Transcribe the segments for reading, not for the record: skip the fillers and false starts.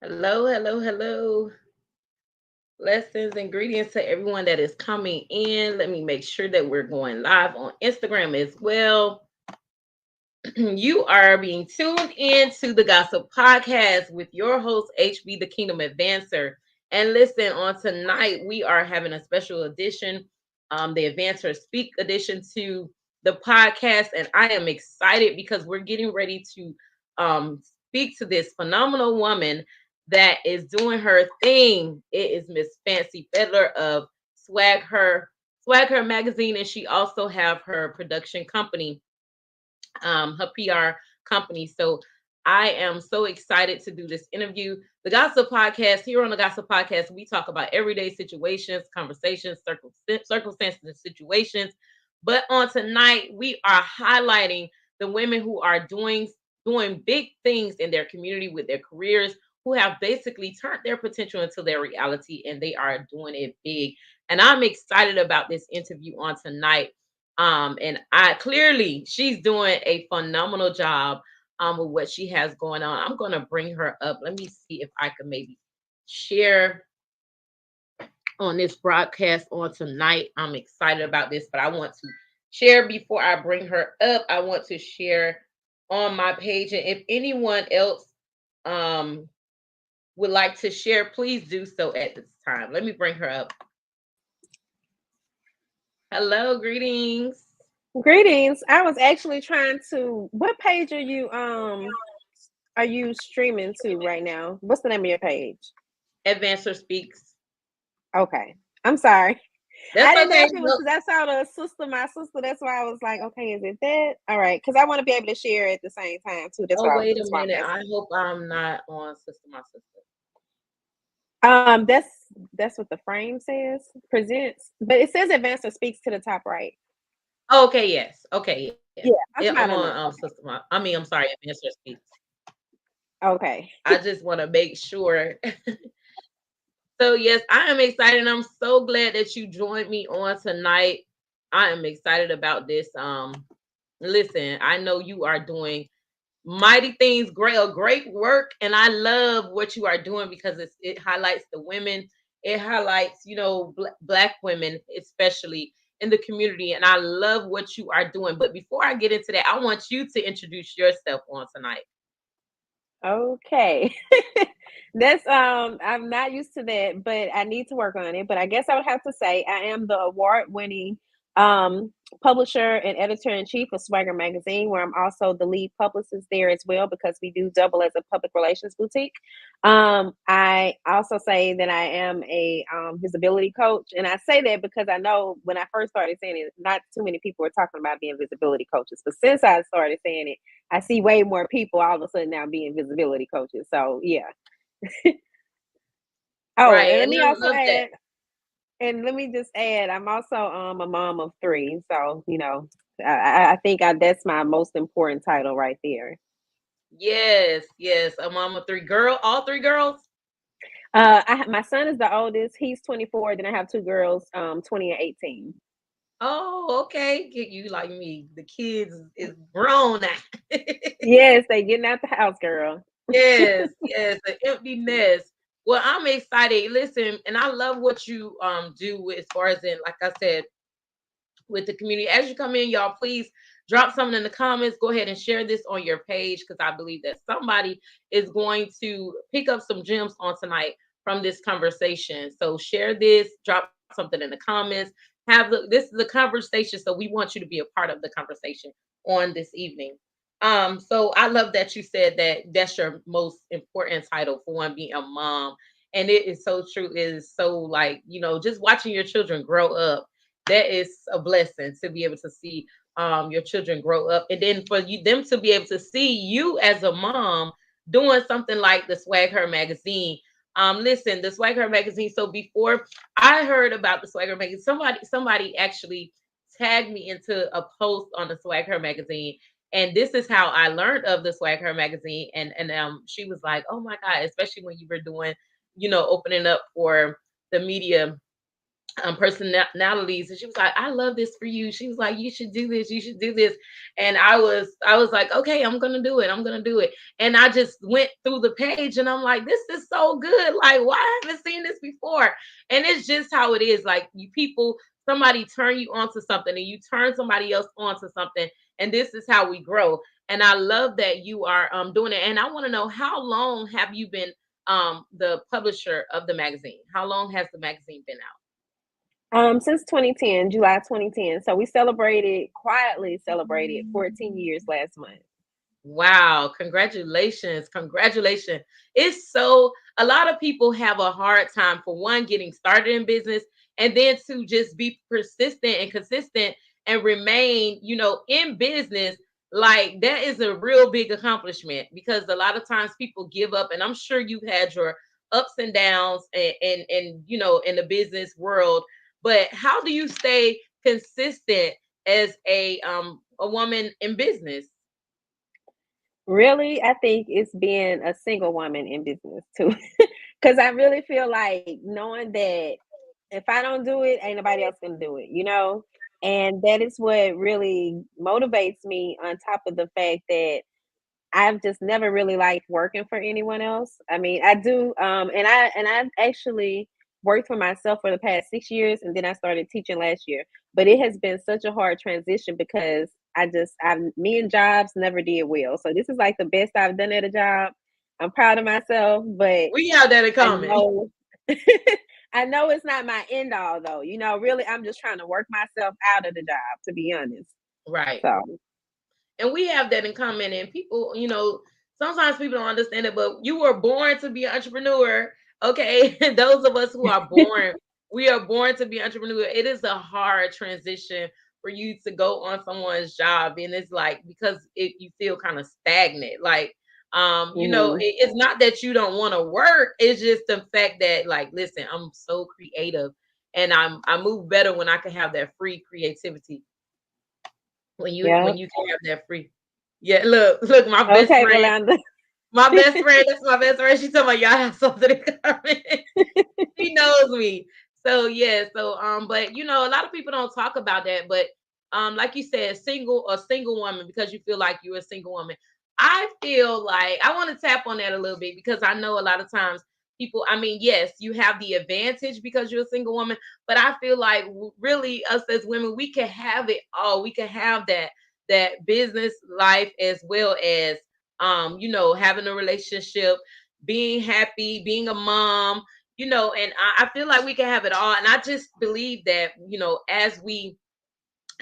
Hello, hello, hello. Blessings and greetings to everyone that is coming in. Let me make sure that we're going live on Instagram as well. You are being tuned in to the Gossip Podcast with your host, HB, the Kingdom Advancer. And listen, on tonight, we are having a special edition, the AdvancHer Speak edition to the podcast. And I am excited because we're getting ready to speak to this phenomenal woman that is doing her thing. It is Miss Fancy Fedler of Swag Her magazine, and she also have her production company, her PR company. So I am so excited to do this interview. The Gossip Podcast, here on the Gossip Podcast, we talk about everyday situations, conversations, circumstances, and situations. But on tonight, we are highlighting the women who are doing big things in their community with their careers, who have basically turned their potential into their reality, and they are doing it big. And I'm excited about this interview on tonight. And I clearly she's doing a phenomenal job with what she has going on. I'm gonna bring her up. Let me see if I can maybe share on this broadcast on tonight. I'm excited about this, but I want to share before I bring her up. I want to share on my page. And if anyone else um would like to share, please do so at this time. Let me bring her up. Hello, greetings. Greetings. I was actually trying to. What page are you streaming to right now? What's the name of your page? AdvancHer Speaks. Okay. I'm sorry. I That's didn't know okay. if it was because I saw my sister. That's why I was like, okay, is it that? All right, because I want to be able to share at the same time too. Oh, wait a That's why I'm minute. I asking. hope I'm not on Sister My Sister. That's what the frame says. Presents, but it says advanced speaks to the top right. Oh, okay, yes. Okay, yeah. Yeah, Yeah, I'm I'm smiling on on. Sister My I'm sorry, Minister Speaks. Okay. I just want to make sure. So yes, I am excited. And I'm so glad that you joined me on tonight. I am excited about this. Listen, I know you are doing mighty things, great work, and I love what you are doing because it highlights the women. It highlights, black women, especially in the community, and I love what you are doing. But before I get into that, I want you to introduce yourself on tonight. Okay. That's I'm not used to that, but I need to work on it. But I guess I would have to say I am the award-winning um publisher and editor-in-chief of Swagger Magazine, where I'm also the lead publicist there as well because we do double as a public relations boutique. I also say that I am a visibility coach, and I say that because I know when I first started saying it, not too many people were talking about being visibility coaches. But since I started saying it, I see way more people all of a sudden now being visibility coaches. So yeah. Oh, Right, and let and me I also love that. add, and let me just add, I'm also a mom of three. So I think that's my most important title right there. Yes, yes, a mom of three all three girls. My son is the oldest. He's 24. Then I have two girls, 20 and 18. Oh, okay. Get you like me. The kids is grown now. Yes, they getting out the house, girl. Yes, yes, an empty nest. Well, I'm excited. Listen, and I love what you do as far as in, like I said, with the community. As you come in, y'all, please drop something in the comments. Go ahead and share this on your page because I believe that somebody is going to pick up some gems on tonight from this conversation. So share this, drop something in the comments. This is a conversation, so we want you to be a part of the conversation on this evening. So I love that you said that that's your most important title, for one, being a mom. And it is so true. It is so, like, just watching your children grow up, that is a blessing to be able to see your children grow up, and then for them to be able to see you as a mom doing something like the Swag Her magazine. Listen, the Swag Her magazine. So before I heard about the Swag Her magazine, somebody actually tagged me into a post on the Swag Her magazine, and this is how I learned of the Swag Her magazine. And she was like, "Oh my God!" Especially when you were doing, opening up for the media personalities, and she was like, I love this for you. She was like, you should do this, you should do this. And I was like, okay, I'm gonna do it, I'm gonna do it. And I just went through the page and I'm like, this is so good, like why I haven't seen this before. And it's just how it is, like you people, somebody turn you onto something and you turn somebody else onto something, and this is how we grow. And I love that you are doing it. And I want to know, how long have you been the publisher of the magazine? How long has the magazine been out? Since 2010, July 2010. So we quietly celebrated 14 years last month. Wow, congratulations. Congratulations. It's so, a lot of people have a hard time, for one, getting started in business, and then to just be persistent and consistent and remain, in business. Like that is a real big accomplishment, because a lot of times people give up, and I'm sure you've had your ups and downs and in the business world. But how do you stay consistent as a woman in business? Really, I think it's being a single woman in business too. Because I really feel like knowing that if I don't do it, ain't nobody else gonna do it, you know? And that is what really motivates me, on top of the fact that I've just never really liked working for anyone else. I mean, I do, and I've actually worked for myself for the past 6 years, and then I started teaching last year. But it has been such a hard transition because me and jobs never did well. So this is like the best I've done at a job. I'm proud of myself, but We have that in I common. know, I know it's not my end all though. You know, really, I'm just trying to work myself out of the job, to be honest. Right. So And we have that in common. And people, sometimes people don't understand it, but you were born to be an entrepreneur. Okay. Those of us who are born, we are born to be entrepreneur. It is a hard transition for you to go on someone's job. And it's like, because you feel kind of stagnant. Like, mhm. it's not that you don't want to work. It's just the fact that, like, listen, I'm so creative, and I move better when I can have that free creativity, when you Yeah. when you can have that free. Yeah, look, my best Okay, friend, Rolanda. that's my best friend. She told me y'all have something in common. She knows me. So yeah, but a lot of people don't talk about that. But like you said, a single woman, because you feel like you're a single woman. I feel like I want to tap on that a little bit, because I know a lot of times people, I mean, yes, you have the advantage because you're a single woman, but I feel like really us as women, we can have it all. We can have that business life, as well as having a relationship, being happy, being a mom, and I feel like we can have it all. And I just believe that,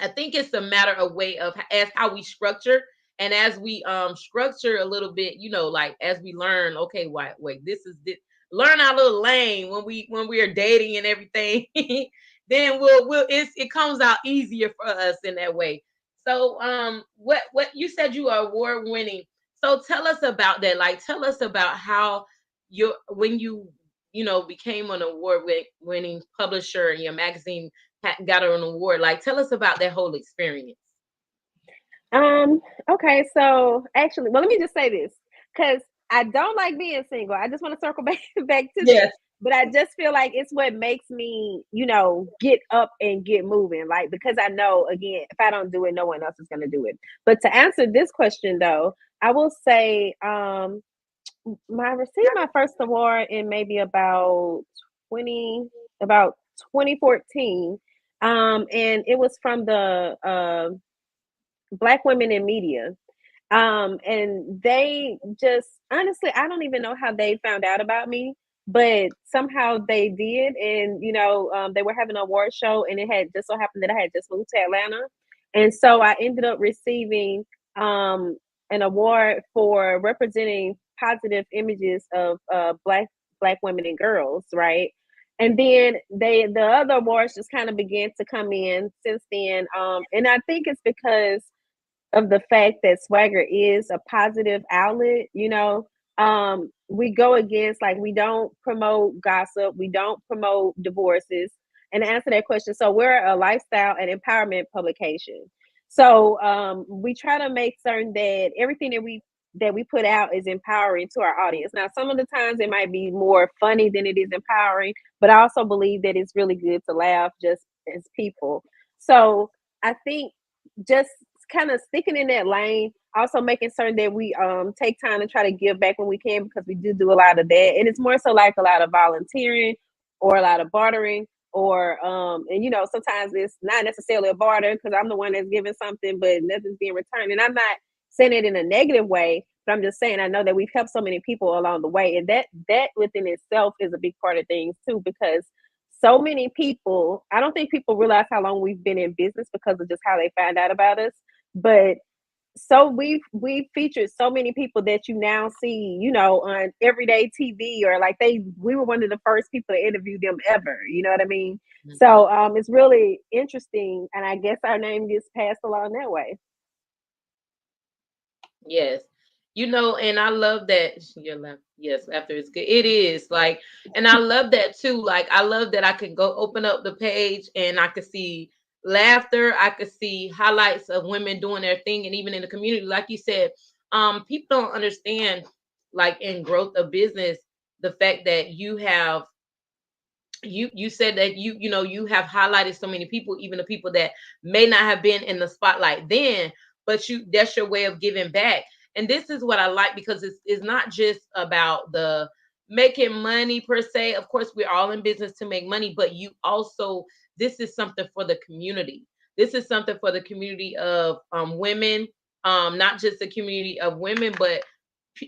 I think it's a matter of way of as how we structure, and as we structure a little bit, like as we learn, okay, wait, this is this, learn our little lane when we are dating and everything, then it comes out easier for us in that way. So what you said, you are award winning. So tell us about that. Like, tell us about how when you became an award winning publisher, and your magazine got an award. Like, tell us about that whole experience. Um, okay, so actually, well, let me just say this, because I don't like being single. I just want to circle back to that. Yes. But I just feel like it's what makes me, get up and get moving. Like, because I know, again, if I don't do it, no one else is going to do it. But to answer this question, though, I will say, I received my first award in maybe 20, about 2014. And it was from the Black Women in Media. And they just, honestly, I don't even know how they found out about me, but somehow they did. And they were having an award show, and it had just so happened that I had just moved to Atlanta, and so I ended up receiving um an award for representing positive images of black women and girls, right? And then the other awards just kind of began to come in since then. And I think it's because of the fact that Swagger is a positive outlet. We go against, like, we don't promote gossip, we don't promote divorces. And to answer that question, so we're a lifestyle and empowerment publication. So we try to make certain that everything that we that we put out is empowering to our audience. Now, some of the times it might be more funny than it is empowering, but I also believe that it's really good to laugh just as people. So I think just kind of sticking in that lane, also making certain that we take time to try to give back when we can, because we do a lot of that. And it's more so like a lot of volunteering or a lot of bartering, or and sometimes it's not necessarily a barter because I'm the one that's giving something but nothing's being returned. And I'm not saying it in a negative way, but I'm just saying I know that we've helped so many people along the way, and that within itself is a big part of things too, because so many people, I don't think people realize how long we've been in business because of just how they find out about us. But so we've featured so many people that you now see, on everyday TV, or like we were one of the first people to interview them ever. You know what I mean? Mhm. So it's really interesting, and I guess our name gets passed along that way. Yes. And I love that your laugh. Yes, laughter is good. It is like, and I love that too. Like, I love that I can go open up the page and I could see laughter. I could see highlights of women doing their thing, and even in the community, like you said, people don't understand, like in growth of business, the fact that you said that you have highlighted so many people, even the people that may not have been in the spotlight then, but that's your way of giving back. And this is what I like, because it's not just about the making money per se. Of course, we're all in business to make money, but you also, this is something for the community. This is something for the community of women, not just the community of women, but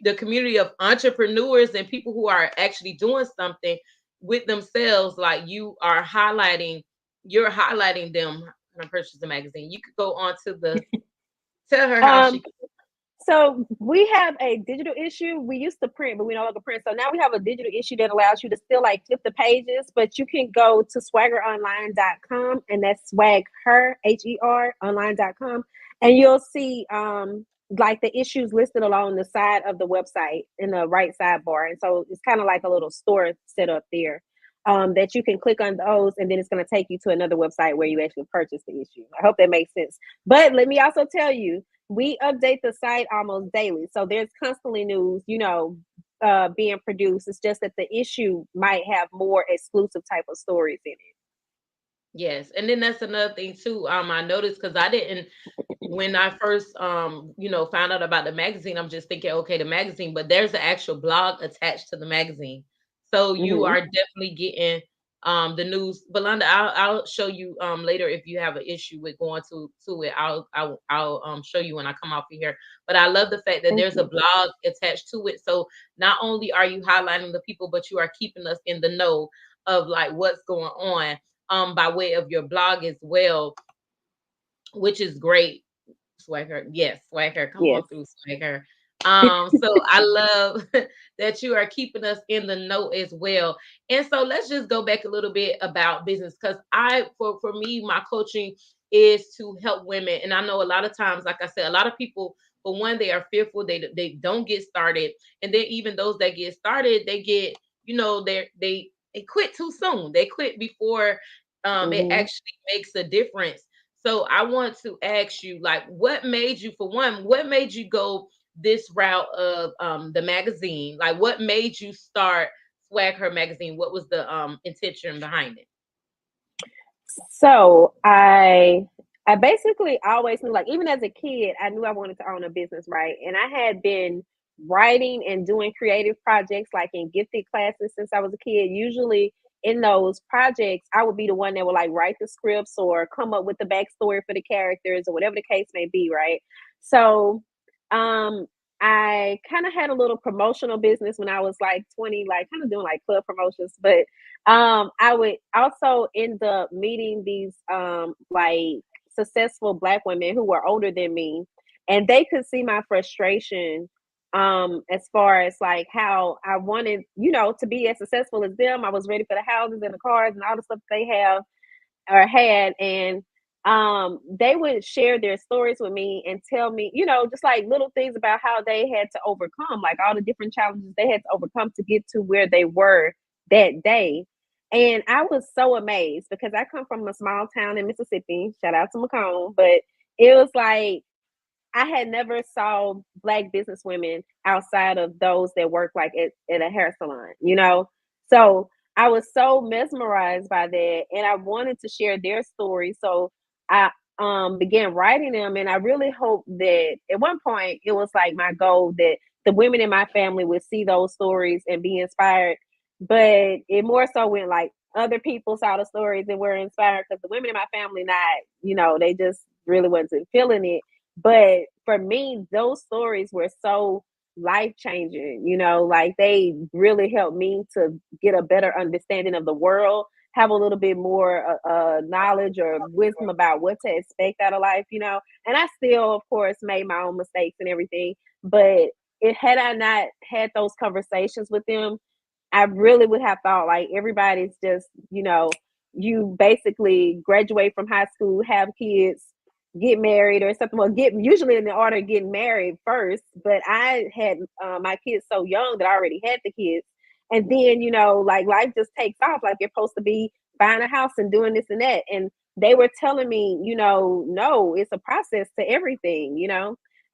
the community of entrepreneurs and people who are actually doing something with themselves. Like, you're highlighting them. I purchased the magazine. You could go on to the tell her how she Um, So we have a digital issue. We used to print, but we no longer print. So now we have a digital issue that allows you to still like flip the pages, but you can go to swaggeronline.com, and that's swagher, HER online.com, and you'll see like the issues listed along the side of the website in the right sidebar. And so it's kind of like a little store set up there. That you can click on those, and then it's going to take you to another website where you actually purchase the issue. I hope that makes sense. But let me also tell you, we update the site almost daily. So there's constantly news, being produced. It's just that the issue might have more exclusive type of stories in it. Yes, and then that's another thing too. I noticed, because I didn't, when I first found out about the magazine, I'm just thinking, okay, the magazine, but there's an actual blog attached to the magazine. So you Mm-hmm. are definitely getting the news. Belinda, I'll show you later if you have an issue with going to it. I'll show you when I come off of here. But I love the fact that Thank there's a you. blog attached to it. So not only are you highlighting the people, but you are keeping us in the know of like what's going on by way of your blog as well, which is great. Swagger, yes, Swagger, come Yes. on through, Swagger. So I love that you are keeping us in the know as well. And so let's just go back a little bit about business, because for me, my coaching is to help women. And I know a lot of times, like I said, a lot of people, for one, they are fearful, they don't get started. And then even those that get started, they get, they quit too soon. They quit before it Mm-hmm. actually makes a difference. So I want to ask you, like, what made you, for one, what made you go this route of the magazine? Like, what made you start Swag Her magazine? What was the intention behind it? So I basically always knew, like even as a kid, I knew I wanted to own a business, right? And I had been writing and doing creative projects like in gifted classes since I was a kid. Usually in those projects, I would be the one that would like write the scripts or come up with the backstory for the characters or whatever the case may be, right? So um I kind of had a little promotional business when I was like 20, like kind of doing like club promotions, but I would also end up meeting these like successful black women who were older than me, and they could see my frustration as far as like how I wanted, to be as successful as them. I was ready for the houses and the cars and all the stuff they have or had, and they would share their stories with me and tell me, just like little things about how they had to overcome, like all the different challenges they had to overcome to get to where they were that day. And I was so amazed because I come from a small town in Mississippi. Shout out to Macomb, but it was like I had never saw Black business women outside of those that work like at a hair salon, you know? So I was so mesmerized by that and I wanted to share their story. So I began writing them, and I really hope that at one point it was like my goal that the women in my family would see those stories and be inspired. But it more so went like other people saw the stories and were inspired because the women in my family not, they just really wasn't feeling it. But for me, those stories were so life changing, like they really helped me to get a better understanding of the world, have a little bit more knowledge or wisdom about what to expect out of life. And I still, of course, made my own mistakes and everything. But it had I not had those conversations with them, I really would have thought like everybody's just, you basically graduate from high school, have kids, get married or something. Well, get usually in the order of getting married first. But I had my kids so young that I already had the kids. And then, like life just takes off. Like you're supposed to be buying a house and doing this and that. And they were telling me, no, it's a process to everything.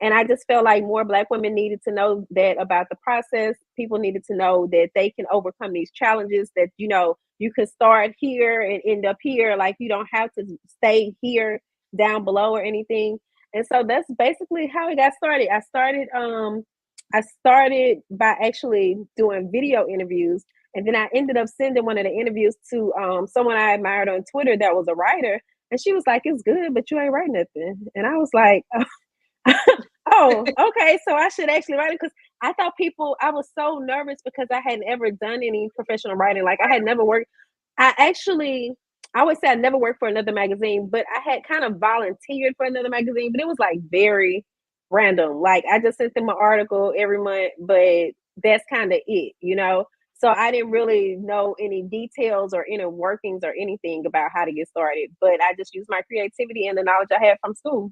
And I just felt like more Black women needed to know that about the process. People needed to know that they can overcome these challenges, that, you can start here and end up here. Like you don't have to stay here down below or anything. And so that's basically how it got started. I started by actually doing video interviews. And then I ended up sending one of the interviews to someone I admired on Twitter that was a writer. And she was like, "It's good, but you ain't writing nothing." And I was like, oh, okay. So I should actually write it because I was so nervous because I hadn't ever done any professional writing. Like I had never worked. I actually, I would say I never worked for another magazine, but I had kind of volunteered for another magazine, but it was like very random. Like I just sent them an article every month, but that's kind of it. So I didn't really know any details or inner workings or anything about how to get started, but I just used my creativity and the knowledge I had from school.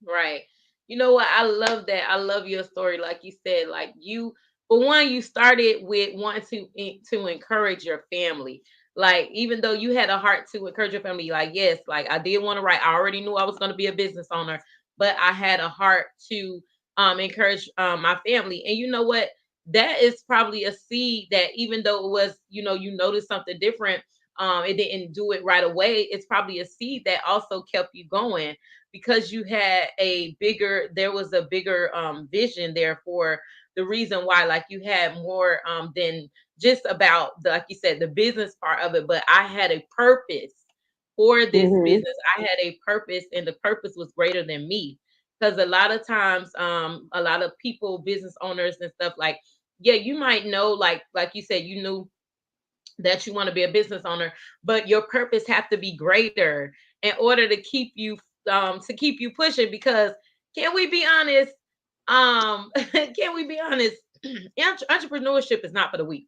Right. You know what? I love that. I love your story. Like you said, like you, for one, you started with wanting to encourage your family. Like even though you had a heart to encourage your family, like yes, like I did want to write. I already knew I was going to be a business owner, but I had a heart to encourage my family. And you know what? That is probably a seed that even though it was, you noticed something different, it didn't do it right away. It's probably a seed that also kept you going because you had there was a bigger vision there for the reason why, like you had more than just about like you said, the business part of it, but I had a purpose for this Hmm. business. I had a purpose and the purpose was greater than me. Because a lot of times a lot of people, business owners and stuff, like yeah, you might know, like you said, you knew that you want to be a business owner, but your purpose have to be greater in order to keep you pushing. Because can we be honest? Can we be honest? Entrepreneurship is not for the weak.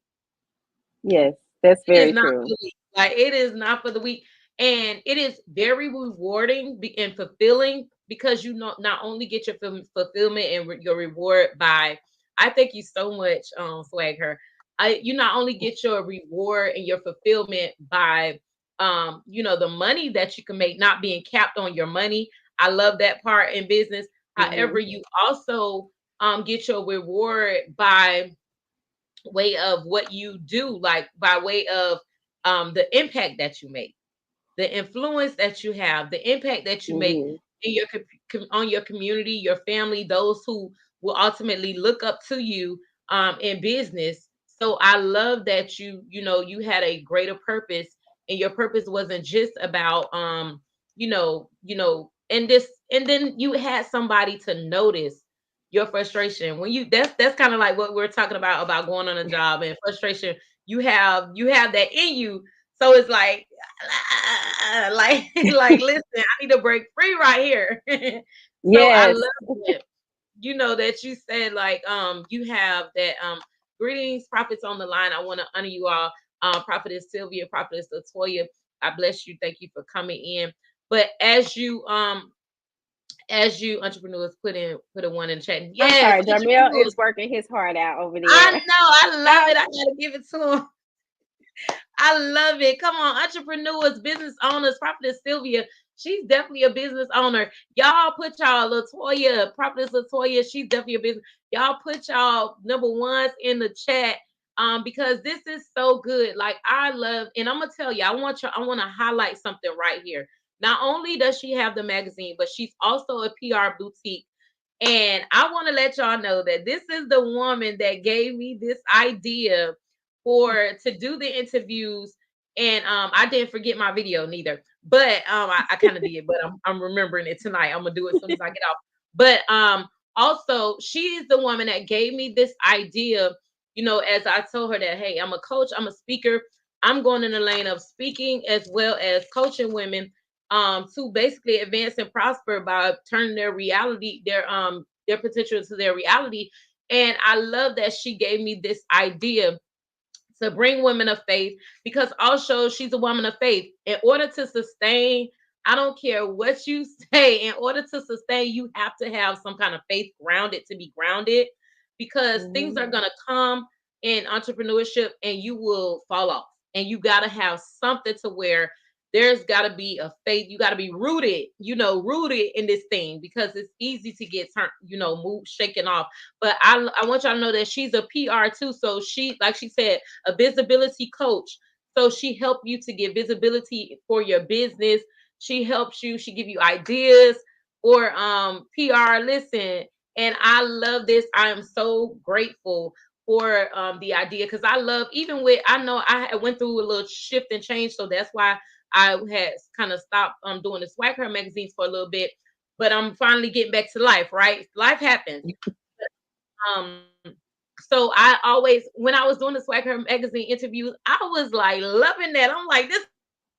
Yes, that's It is very not for true. the weak. Like it is not for the weak. And it is very rewarding and fulfilling because you know not only get your fulfillment and your reward by I thank you so much, Swag Her. You not only get your reward and your fulfillment by the money that you can make, not being capped on your money. I love that part in business. However, Hmm. you also get your reward by way of what you do, like by way of the impact that you make, the influence that you have, the impact that you make Hmm. in your on your community, your family, those who will ultimately look up to you in business. So I love that you had a greater purpose, and your purpose wasn't just about and then you had somebody to notice your frustration when you that's kind of like what we're talking about going on a job and frustration. You have that in you, so it's like like listen, I need to break free right here. So I Yes. love it. That you said like you have that greetings, prophets on the line. I want to honor you all. Prophetess Sylvia, Prophetess Latoya. I bless you. Thank you for coming in. But as you entrepreneurs put a one in the chat. I'm Yes, sorry, Jamil entrepreneurs. is working his heart out over I there. know, I love it. I gotta give it to him. I love it. Come on, entrepreneurs, business owners, Prophetess Sylvia. She's definitely a business owner. Y'all put y'all Latoya, Prophetess Latoya. She's definitely a business. Y'all put y'all number ones in the chat. Because this is so good. Like I love, and I'm gonna tell you, I want to highlight something right here. Not only does she have the magazine, but she's also a PR boutique. And I want to let y'all know that this is the woman that gave me this idea for to do the interviews. And I didn't forget my video neither, but I kind of did, but I'm remembering it tonight. I'm gonna do it as soon as I get off. But also she is the woman that gave me this idea. As I told her that, hey, I'm a coach, I'm a speaker, I'm going in the lane of speaking as well as coaching women to basically advance and prosper by turning their potential into their reality. And I love that she gave me this idea to bring women of faith, because also she's a woman of faith. In order to sustain, I don't care what you say, in order to sustain, you have to have some kind of faith grounded to be grounded, because things Mm-hmm. are going to come in entrepreneurship and you will fall off. And you got to have something to where there's got to be a faith. You got to be rooted, rooted in this thing, because it's easy to get turned, moved, shaken off. But I want y'all to know that she's a PR too. So she, like she said, a visibility coach. So she helped you to get visibility for your business. She helps you, she give you ideas for PR. Listen, and I love this. I am so grateful for the idea, because I love, even with, I know I went through a little shift and change, so that's why I had kind of stopped doing the SwagHer magazines for a little bit, but I'm finally getting back to life, right? Life happens. Um, so I always, when I was doing the SwagHer magazine interviews, I was like loving that. I'm like, this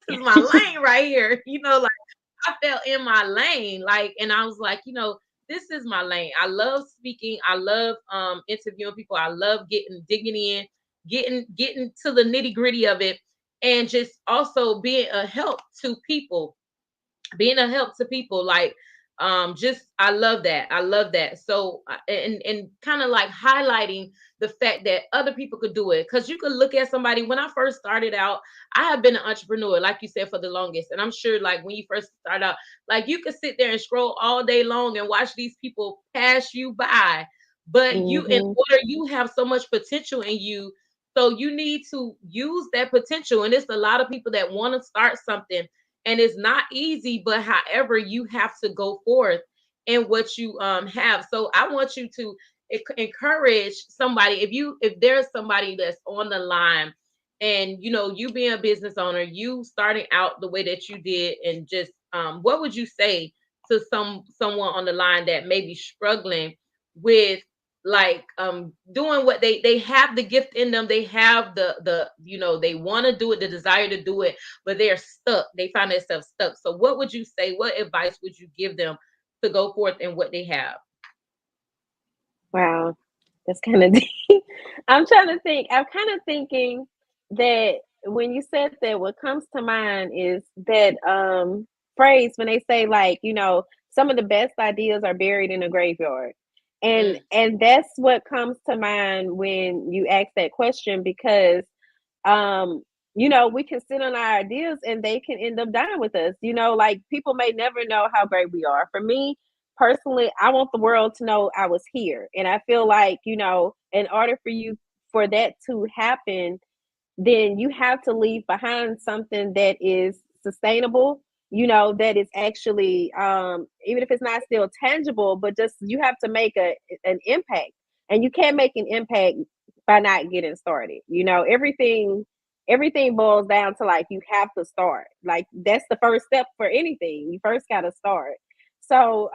is my lane right here. Like I felt in my lane, like, and I was like, this is my lane. I love speaking. I love interviewing people. I love digging in, getting to the nitty-gritty of it, and just also being a help to people, like just I love that. So and kind of like highlighting the fact that other people could do it, because you could look at somebody. When I first started out, I have been an entrepreneur, like you said, for the longest, and I'm sure, like, when you first start out, like, you could sit there and scroll all day long and watch these people pass you by, but in Mm-hmm. order, you have so much potential in you, so you need to use that potential. And it's a lot of people that want to start something, and it's not easy, but however, you have to go forth in what you have. So I want you to encourage somebody. If there's somebody that's on the line, and you being a business owner, you starting out the way that you did, and just what would you say to someone on the line that may be struggling with, like, doing what they have the gift in them, they have they want to do it, the desire to do it, but they're stuck. They find themselves stuck. So what would you say? What advice would you give them to go forth in what they have? Wow, that's kind of deep. I'm trying to think. I'm kind of thinking that when you said that, what comes to mind is that phrase when they say, like, some of the best ideas are buried in a graveyard. And Mm, that's what comes to mind when you ask that question, because um we can sit on our ideas and they can end up dying with us. Like, people may never know how great we are. For me personally, I want the world to know I was here, and I feel like, in order for that to happen, then you have to leave behind something that is sustainable, that is actually, even if it's not still tangible, but just you have to make an impact. And you can't make an impact by not getting started. Everything boils down to, like, you have to start. Like, that's the first step for anything. You first got to start. So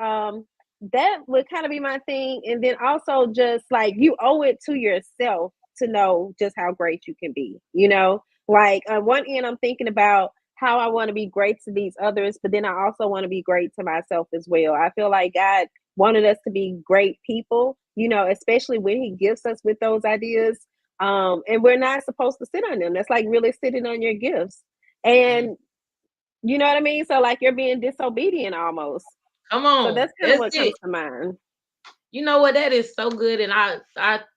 that would kind of be my thing. And then also, just like, you owe it to yourself to know just how great you can be. Like, on one end, I'm thinking about how I want to be great to these others, but then I also want to be great to myself as well. I feel like God wanted us to be great people, especially when He gifts us with those ideas. And we're not supposed to sit on them. That's like really sitting on your gifts. mm. And you know what I mean? So, like, you're being disobedient almost. Come So on, that's kind of that's what it. comes to mind. You know what? That is so good, and I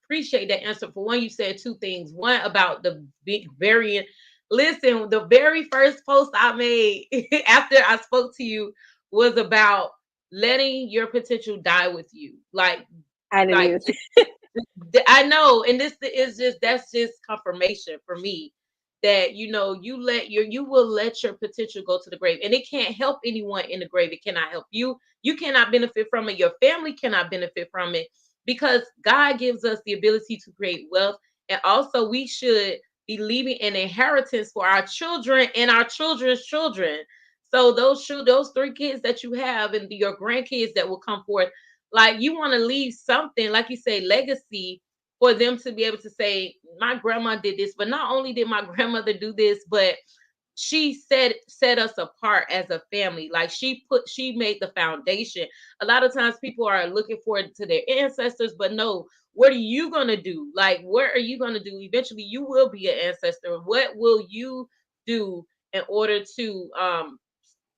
appreciate that answer. For one, you said two things. One, about the big variant. Listen, the very first post I made after I spoke to you was about letting your potential die with you. I didn't Like even. I know, and this is just that's just confirmation for me that you will let your potential go to the grave, and it can't help anyone in the grave. It cannot help you. You cannot benefit from it. Your family cannot benefit from it because God gives us the ability to create wealth, and also we should be leaving an inheritance for our children and our children's children. So those three kids that you have and your grandkids that will come forth, like you want to leave something, like you say, legacy for them to be able to say, my grandma did this, but not only did my grandmother do this, but she set us apart as a family. Like she made the foundation. A lot of times people are looking forward to their ancestors, but no, what are you gonna do? Like, what are you gonna do? Eventually you will be an ancestor. What will you do in order to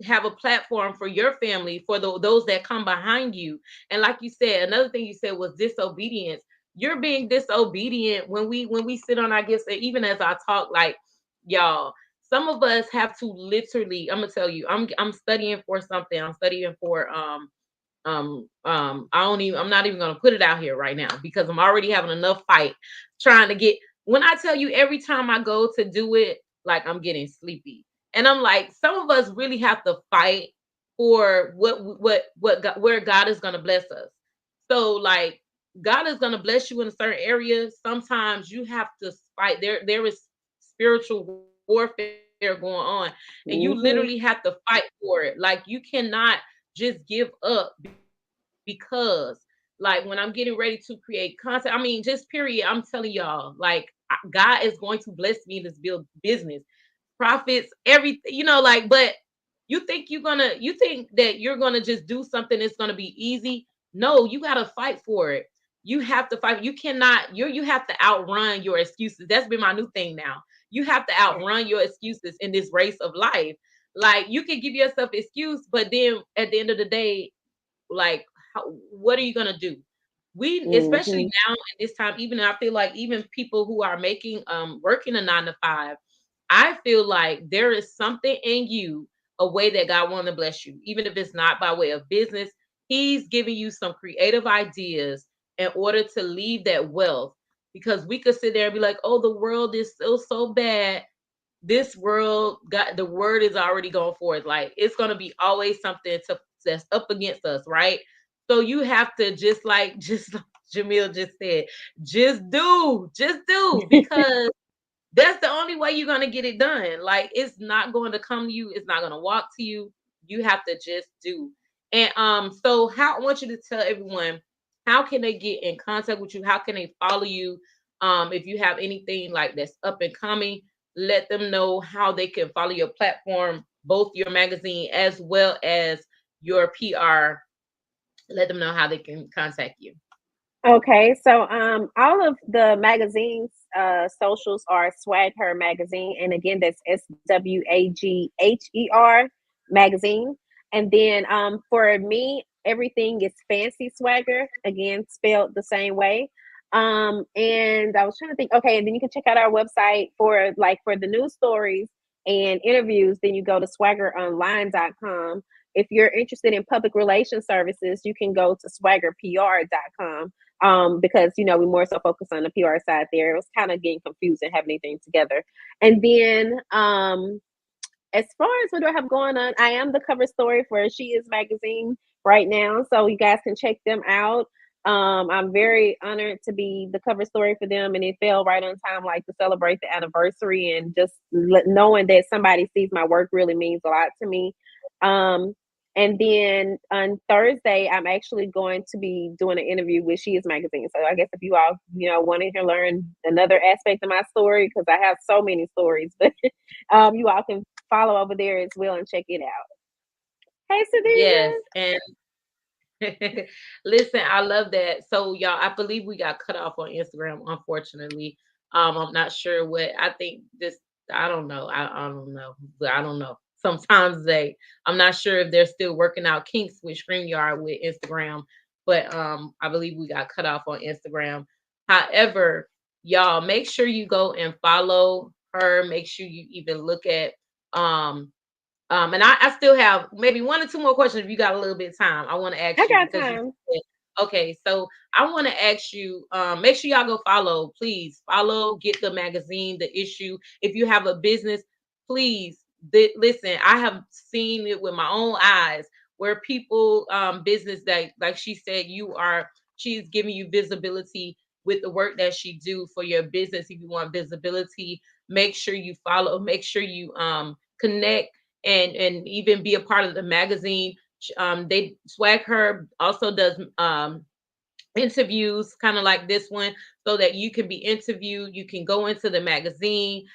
have a platform for your family, for those that come behind you? And like you said, another thing you said was disobedience. You're being disobedient when we sit on our gifts. And even as I talk, like, y'all, some of us have to literally, I'm gonna tell you, I'm studying for something. I'm studying for I'm not even gonna put it out here right now because I'm already having enough fight trying to get. When I tell you, every time I go to do it, like, I'm getting sleepy. And I'm like, some of us really have to fight for what God, where God is gonna bless us. So like, God is gonna bless you in a certain area. Sometimes you have to fight. There is spiritual warfare going on, and you literally have to Mm-hmm. fight for it. Like, you cannot just give up because, like, when I'm getting ready to create content, I mean, just period, I'm telling y'all, like, God is going to bless me in this business, profits, everything, like, but you think that you're gonna just do something that's gonna be easy. No, you gotta fight for it. You have to fight. You cannot, you have to outrun your excuses. That's been my new thing now. You have to outrun your excuses in this race of life. Like, you can give yourself excuse, but then at the end of the day, like, what are you gonna do? We, especially Mm-hmm. now in this time, even I feel like even people who are making working a 9 to 5, I feel like there is something in you, a way that God wants to bless you, even if it's not by way of business. He's giving you some creative ideas in order to leave that wealth. Because we could sit there and be like, oh, the world is so bad. This world got, the word is already going forth. Like, it's gonna be always something that's up against us, right? So you have to just like just like Jamil just said, just do, because that's the only way you're gonna get it done. Like, it's not going to come to you, it's not gonna walk to you. You have to just do. And so how I want you to tell everyone, how can they get in contact with you? How can they follow you? If you have anything like that's up and coming, let them know how they can follow your platform, both your magazine as well as your PR. Let them know how they can contact you. Okay, so all of the magazines socials are Swag Her Magazine, and again that's SWAGHER Magazine. And then for me, everything is Fancy Swagger, again spelled the same way. And I was trying to think. Okay, and then you can check out our website for the news stories and interviews. Then you go to swaggeronline.com. If you're interested in public relations services, you can go to swaggerpr.com, because we more so focus on the PR side there. It was kind of getting confusing having anything together. And then as far as what do I have going on, I am the cover story for She Is magazine right now, so you guys can check them out. I'm very honored to be the cover story for them, and it fell right on time, like to celebrate the anniversary, and just knowing that somebody sees my work really means a lot to me. Um, and then on Thursday, I'm actually going to be doing an interview with She Is magazine. So I guess if you all, wanted to learn another aspect of my story, because I have so many stories, but you all can follow over there as well and check it out. Hey, Yes, Sadidra. and listen, I love that. So y'all, I believe we got cut off on Instagram, unfortunately. I'm not sure what I think this, I don't know. I don't know. But I don't know. Sometimes I'm not sure if they're still working out kinks with StreamYard with Instagram, but I believe we got cut off on Instagram. However, y'all make sure you go and follow her. Make sure you even look at um and I still have maybe one or two more questions if you got a little bit of time. I want to I ask you got because you time. said, okay, so I want to ask you, make sure y'all go follow, please follow, get the magazine, the issue. If you have a business, please listen. I have seen it with my own eyes where people business that, like she said, she's giving you visibility with the work that she do for your business. If you want visibility, make sure you follow, make sure you connect and even be a part of the magazine. They Swag Her also does interviews kind of like this one, so that you can be interviewed, you can go into the magazine,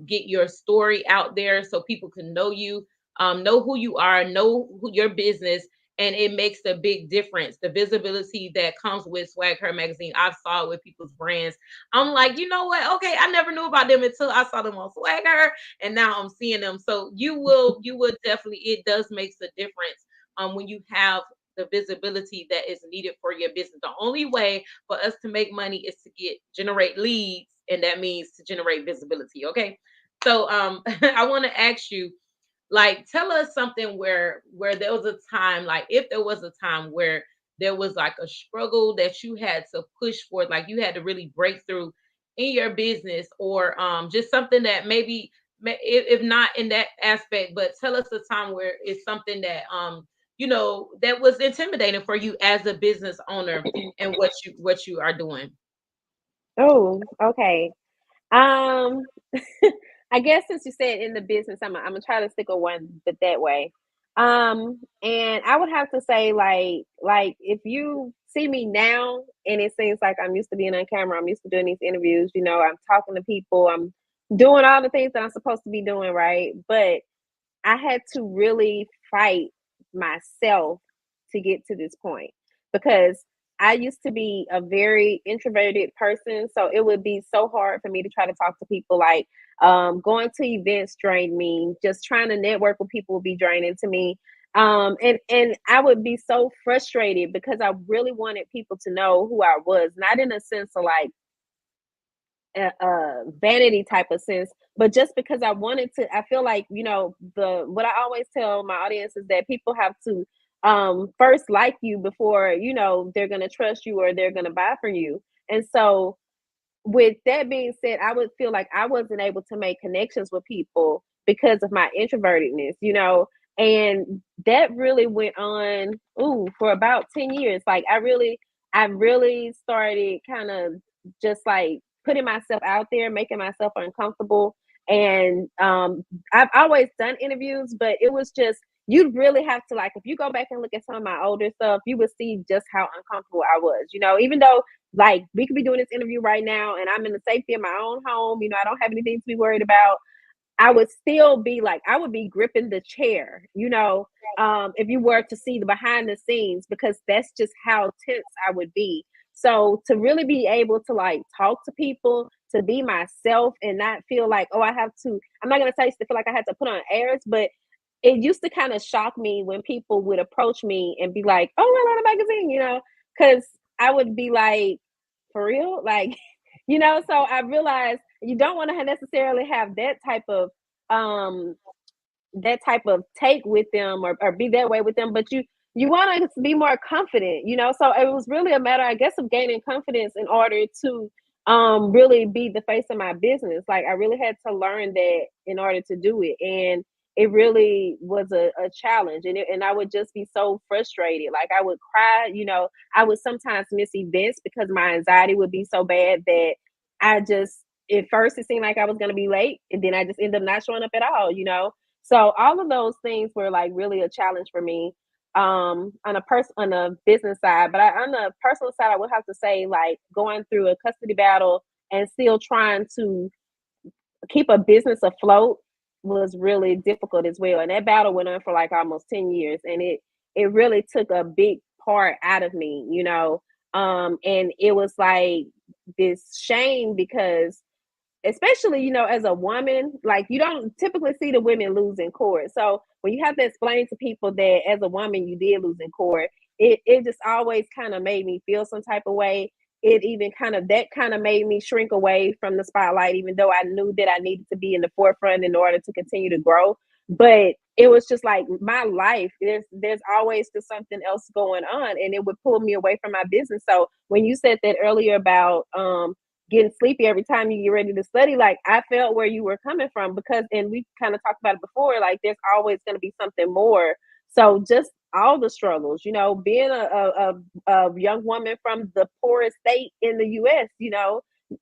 get your story out there so people can know you, know who you are, know who your business. And it makes a big difference, the visibility that comes with Swag Her magazine. I saw it with people's brands. I'm like, you know what, okay, I never knew about them until I saw them on Swag Her, and now I'm seeing them. So you will definitely, it does makes a difference when you have the visibility that is needed for your business. The only way for us to make money is to generate leads, and that means to generate visibility. Okay. So I want to ask you, like, tell us something where there was a time, like if there was a time where there was like a struggle that you had to push for, like you had to really break through in your business, or just something that maybe if not in that aspect, but tell us a time where it's something that that was intimidating for you as a business owner, and what you are doing. Oh, okay. Um, I guess since you said in the business, I'm gonna try to stick with one, but that way. And I would have to say, like if you see me now, and it seems like I'm used to being on camera, I'm used to doing these interviews. I'm talking to people, I'm doing all the things that I'm supposed to be doing, right? But I had to really fight myself to get to this point because I used to be a very introverted person. So it would be so hard for me to try to talk to people. Like going to events drained me. Just trying to network with people would be draining to me. And I would be so frustrated because I really wanted people to know who I was, not in a sense of like a vanity type of sense, but just because I wanted to. I feel like the what I always tell my audience is that people have to first like you before they're gonna trust you or they're gonna buy from you. And so with that being said, I would feel like I wasn't able to make connections with people because of my introvertedness. And that really went on for about 10 years. Like I really started kind of just like putting myself out there, making myself uncomfortable. And I've always done interviews, but it was just you'd really have to, like, if you go back and look at some of my older stuff, you would see just how uncomfortable I was. Even though like we could be doing this interview right now and I'm in the safety of my own home, I don't have anything to be worried about. I would still be like, I would be gripping the chair, if you were to see the behind the scenes, because that's just how tense I would be. So to really be able to like talk to people, to be myself and not feel like, oh, I'm not going to say to feel like I had to put on airs, but it used to kind of shock me when people would approach me and be like, oh, I wrote a magazine, because I would be like, for real? Like, so I realized you don't want to necessarily have um that type of take with them, or be that way with them, but you want to be more confident. So it was really a matter, I guess, of gaining confidence in order to really be the face of my business. Like I really had to learn that in order to do it. And it really was a challenge, and I would just be so frustrated. Like I would cry. I would sometimes miss events because my anxiety would be so bad that I just, at first it seemed like I was going to be late, and then I just ended up not showing up at all. So all of those things were like really a challenge for me on a business side. But on the personal side, I would have to say, like, going through a custody battle and still trying to keep a business afloat was really difficult as well. And that battle went on for like almost 10 years, and it really took a big part out of me. And it was like this shame because, especially as a woman, like, you don't typically see the women lose in court. So when you have to explain to people that as a woman you did lose in court, it just always kind of made me feel some type of way. it even kind of made me shrink away from the spotlight, even though I knew that I needed to be in the forefront in order to continue to grow. But it was just like my life, there's always just something else going on, and it would pull me away from my business. So when you said that earlier about getting sleepy every time you get ready to study, like I felt where you were coming from, because, and we kind of talked about it before, like there's always going to be something more. So just all the struggles, being a young woman from the poorest state in the US,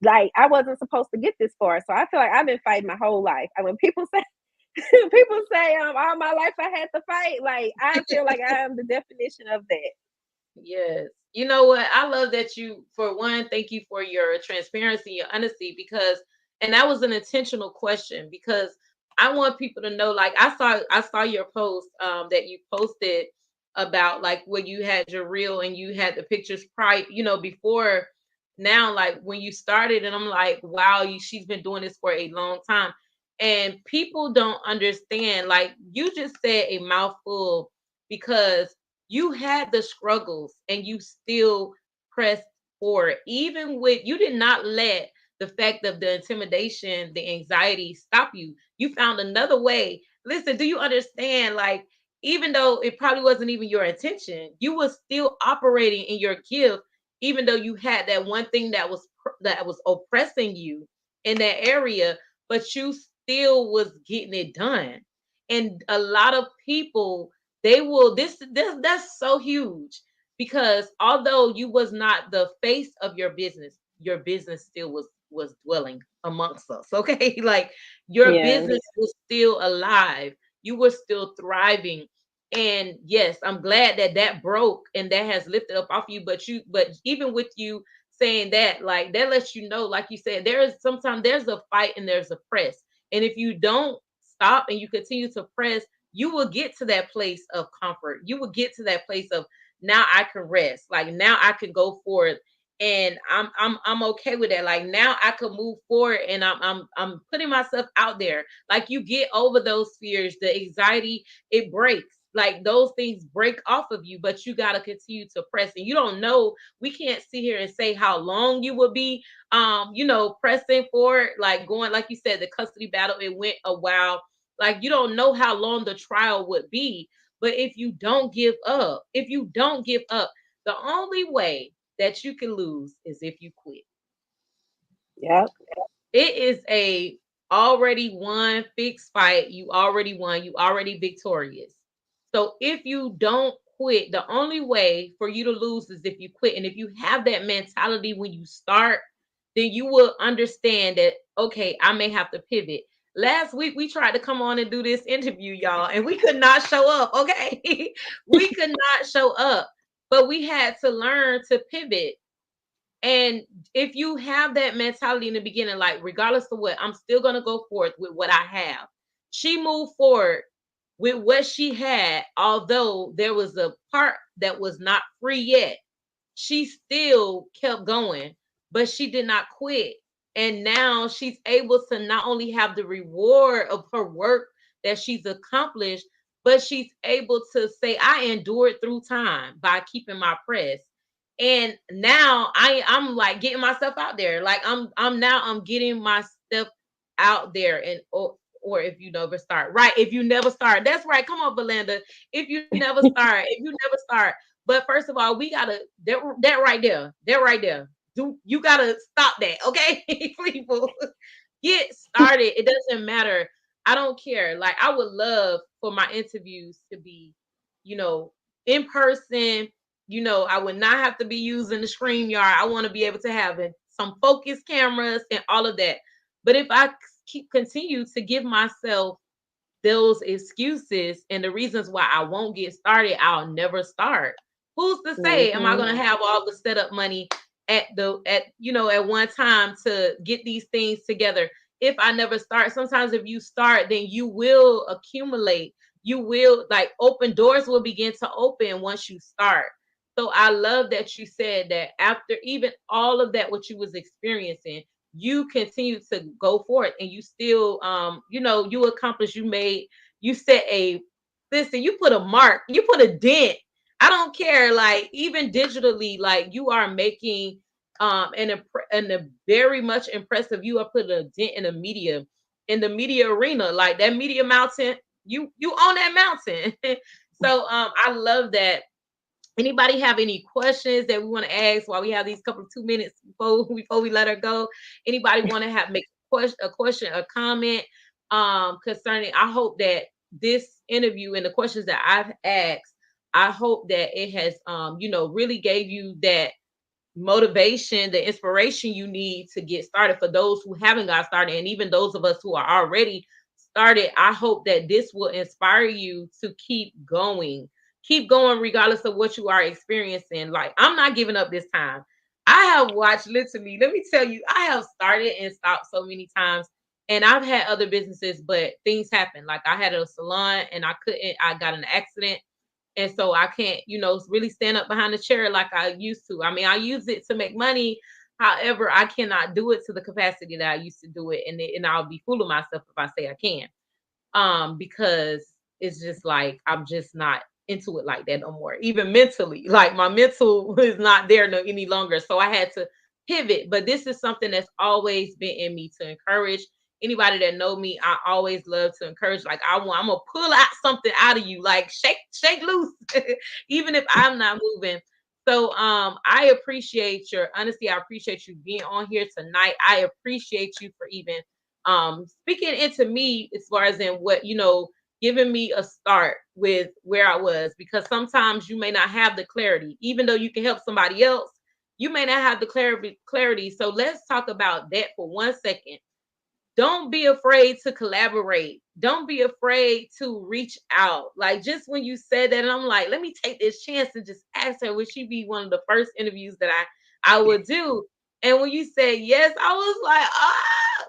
like I wasn't supposed to get this far. So I feel like I've been fighting my whole life. And when people say people say all my life I had to fight, like I feel like I am the definition of that. Yes. You know what? I love that you, for one, thank you for your transparency, your honesty, because, and that was an intentional question because I want people to know, like I saw your post that you posted about like when you had your reel and you had the pictures prior, before now, like when you started, and I'm like, wow, she's been doing this for a long time. And people don't understand, like you just said a mouthful because you had the struggles and you still pressed forward. Even with you did not let the fact of the intimidation, the anxiety stop you. You found another way. Listen, do you understand? Like, even though it probably wasn't even your intention, you were still operating in your gift, even though you had that one thing that was oppressing you in that area, but you still was getting it done. And a lot of people, they will this that's so huge because although you was not the face of your business still was dwelling amongst us. Okay. Like your Yeah. business was still alive, you were still thriving. And yes, I'm glad that that broke and that has lifted up off you. But even with you saying that, like that lets you know, like you said, there is sometimes there's a fight and there's a press. And if you don't stop and you continue to press, you will get to that place of comfort. You will get to that place of now I can rest. Like now I can go forward and I'm okay with that. Like now I can move forward and I'm putting myself out there. Like you get over those fears, the anxiety, it breaks. Like those things break off of you, but you got to continue to press. And you don't know, we can't sit here and say how long you will be pressing forward, like going, like you said, the custody battle, it went a while. Like you don't know how long the trial would be. But if you don't give up, the only way that you can lose is if you quit. Yep. It is a already won fixed fight. You already won. You already victorious. So if you don't quit, the only way for you to lose is if you quit. And if you have that mentality when you start, then you will understand that, okay, I may have to pivot. Last week we tried to come on and do this interview, y'all, and we could not show up. Okay. We could not show up, but we had to learn to pivot. And if you have that mentality in the beginning, like regardless of what, I'm still gonna go forth with what I have. She moved forward with what she had, although there was a part that was not free yet. She still kept going, but she did not quit. And now she's able to not only have the reward of her work that she's accomplished, but she's able to say, I endured through time by keeping my press. And now I'm like getting myself out there. Like I'm getting my stuff out there. And or if you never start. Right. If you never start. That's right. Come on, Belinda. If you never start, if you never start. But first of all, we gotta that right there. That right there. You gotta stop that, okay? People get started. It doesn't matter. I don't care. Like I would love for my interviews to be, you know, in person. I would not have to be using the StreamYard. I want to be able to have some focus cameras and all of that. But if I keep continue to give myself those excuses and the reasons why I won't get started, I'll never start. Who's to say am I Hmm. going to have all the setup money at one time to get these things together if I never start? Sometimes if you start, then you will accumulate. You will, like, open doors will begin to open once you start. So I love that you said that after even all of that what you was experiencing, you continue to go forth and you still you accomplished, you set a listen, you put a mark, you put a dent. I don't care, like even digitally, like you are making And a very much impressive. You are put a dent in the media arena, like that media mountain. You own that mountain. So I love that. Anybody have any questions that we want to ask while we have these couple of 2 minutes before we let her go? Anybody want to have make a question, a comment concerning? I hope that this interview and the questions that I've asked, I hope that it has really gave you that motivation, the inspiration you need to get started for those who haven't got started, and even those of us who are already started. I hope that this will inspire you to keep going regardless of what you are experiencing. Like, I'm not giving up this time. I have watched, literally, let me tell you, I have started and stopped so many times, and I've had other businesses, but things happen. Like, I had a salon and I got in an accident, and so I can't, really stand up behind the chair like I used to. I mean, I use it to make money. However, I cannot do it to the capacity that I used to do it. And I'll be fooling myself if I say I can. Because it's just like I'm just not into it like that no more. Even mentally, like my mental is not there no any longer. So I had to pivot. But this is something that's always been in me to encourage anybody that know me. I always love to encourage. Like, I'm gonna pull out something out of you, like shake loose, even if I'm not moving. So I appreciate your honesty. I appreciate you being on here tonight. I appreciate you for even speaking into me as far as in what, giving me a start with where I was, because sometimes you may not have the clarity, even though you can help somebody else, you may not have the clarity. So let's talk about that for 1 second. Don't be afraid to collaborate. Don't be afraid to reach out. Like, just when you said that, and I'm like, let me take this chance and just ask her, would she be one of the first interviews that I would do? And when you said yes, I was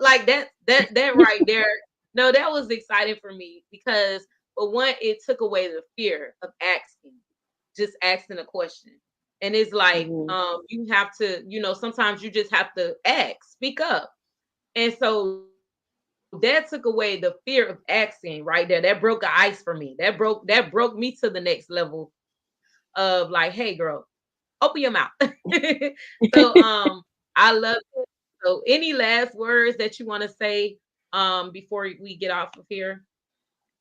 like, like that right there. No, that was exciting for me because, for one, it took away the fear of asking, just asking a question. And it's like, Mhm. you have to, sometimes you just have to ask, speak up. And so that took away the fear of asking right there. That broke the ice for me. That broke me to the next level of like, hey girl, open your mouth. So I love it. So any last words that you want to say before we get off of here?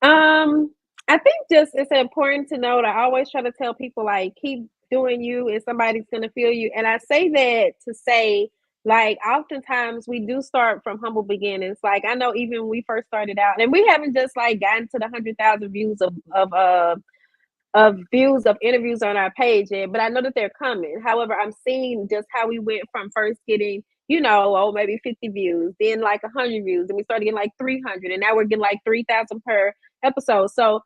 Um, I think just it's important to know that I always try to tell people like keep doing you and somebody's gonna feel you. And I say that to say like oftentimes we do start from humble beginnings. Like I know even when we first started out, and we haven't just like gotten to the 100,000 views of views of interviews on our page yet, but I know that they're coming. However, I'm seeing just how we went from first getting, oh, maybe 50 views, then like 100 views, and we started getting like 300, and now we're getting like 3,000 per episode. So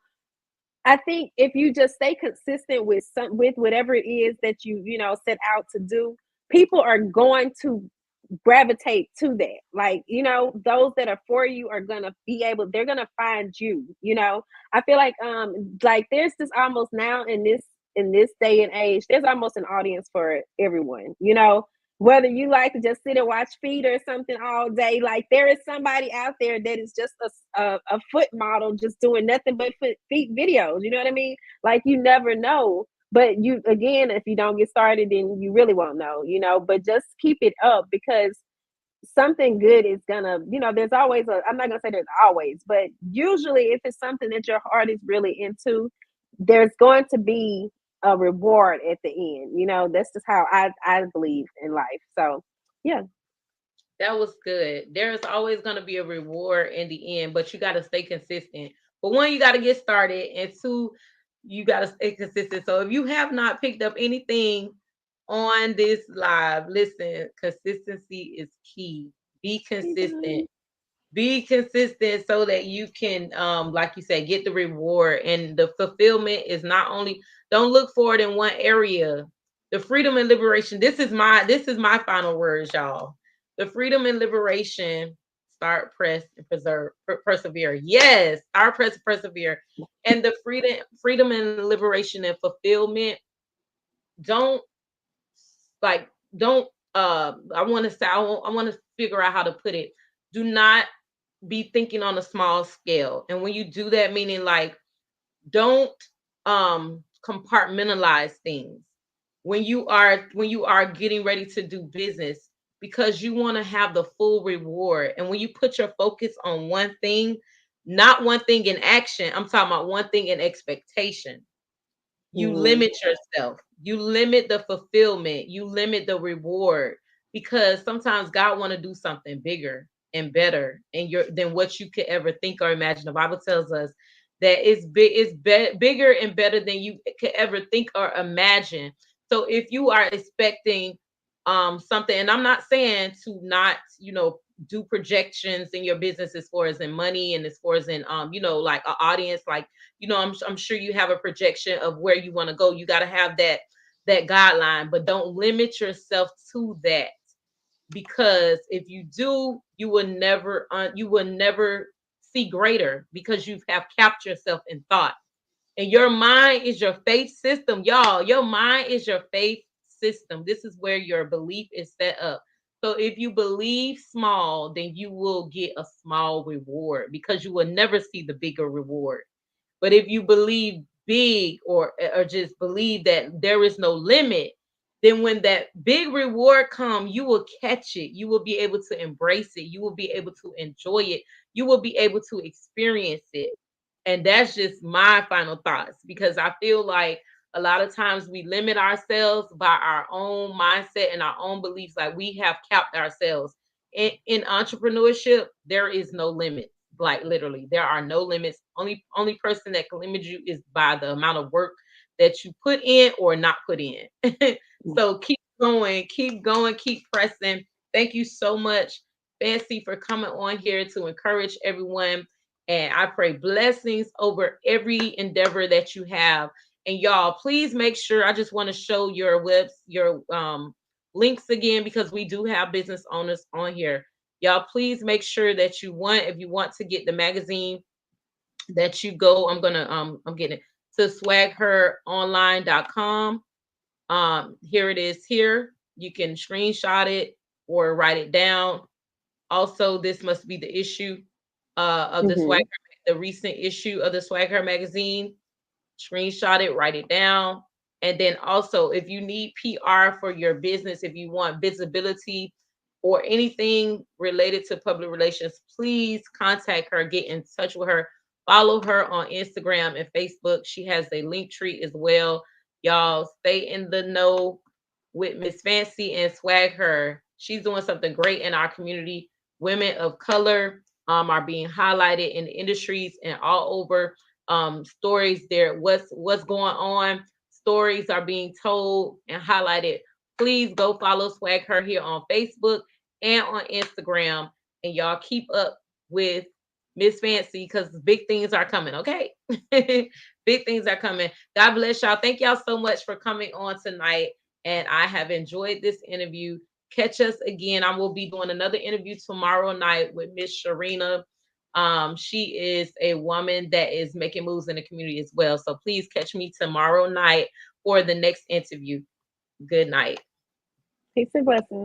I think if you just stay consistent with whatever it is that you set out to do, people are going to gravitate to that. Like, those that are for you are gonna they're gonna find you, I feel like there's this almost now in this day and age, there's almost an audience for everyone, whether you like to just sit and watch feet or something all day, like there is somebody out there that is just a foot model just doing nothing but feet videos, you know what I mean? Like you never know, but you again, if you don't get started, then you really won't know, but just keep it up because something good is gonna, there's always I'm not gonna say there's always, but usually if it's something that your heart is really into, there's going to be a reward at the end. That's just how I believe in life. So yeah. That was good. There's always going to be a reward in the end, but you got to stay consistent. But one, you got to get started, and two, you got to stay consistent. So if you have not picked up anything on this live, listen, consistency is key. Be consistent. Be consistent so that you can, like you said, get the reward. And the fulfillment is not only, don't look for it in one area. The freedom and liberation. This is my final words, y'all. The freedom and liberation, start, press, and persevere. Yes, start, press, persevere. And the freedom and liberation and fulfillment, don't like don't I want to say, I want to figure out how to put it. Do not be thinking on a small scale. And when you do that, meaning like, don't compartmentalize things. when you are getting ready to do business, because you want to have the full reward. And when you put your focus on one thing, not one thing in action, I'm talking about one thing in expectation, you Mhm. limit yourself, you limit the fulfillment, you limit the reward, because sometimes God want to do something bigger and better and your than what you could ever think or imagine. The Bible tells us that bigger and better than you could ever think or imagine. So if you are expecting something, and I'm not saying to not, do projections in your business as far as in money and as far as in like an audience, like, I'm sure you have a projection of where you want to go. You got to have that guideline, but don't limit yourself to that, because if you do, you will never see greater, because you have capped yourself in thought. And your mind is your faith system, y'all. Your mind is your faith system. This is where your belief is set up. So if you believe small, then you will get a small reward, because you will never see the bigger reward. But if you believe big, or just believe that there is no limit, then when that big reward come, you will catch it. You will be able to embrace it. You will be able to enjoy it. You will be able to experience it. And that's just my final thoughts, because I feel like a lot of times we limit ourselves by our own mindset and our own beliefs. Like, we have capped ourselves. In entrepreneurship, there is no limit. Like, literally, there are no limits. Only person that can limit you is by the amount of work that you put in or not put in. So keep going, keep pressing. Thank you so much, Fancy, for coming on here to encourage everyone. And I pray blessings over every endeavor that you have. And y'all, please make sure, I just want to show your links again, because we do have business owners on here. Y'all, please make sure that if you want to get the magazine, that you go. I'm getting it to swagheronline.com. Here it is here. You can screenshot it or write it down. Also, this must be the issue of Mhm. the recent issue of the Swagger magazine. Screenshot it, write it down. And then also, if you need PR for your business, if you want visibility or anything related to public relations, please contact her, get in touch with her, follow her on Instagram and Facebook. She has a link tree as well. Y'all, stay in the know with Miss Fancy and Swag Her. She's doing something great in our community. Women of color are being highlighted in the industries and all over. Stories there, what's going on, stories are being told and highlighted. Please go follow Swag Her here on Facebook and on Instagram, and y'all keep up with Miss Fancy, because big things are coming. Okay. Big things are coming. God bless y'all. Thank y'all so much for coming on tonight, and I have enjoyed this interview. Catch us again. I will be doing another interview tomorrow night with Miss Sharina. She is a woman that is making moves in the community as well. So please catch me tomorrow night for the next interview. Good night. Peace and blessings.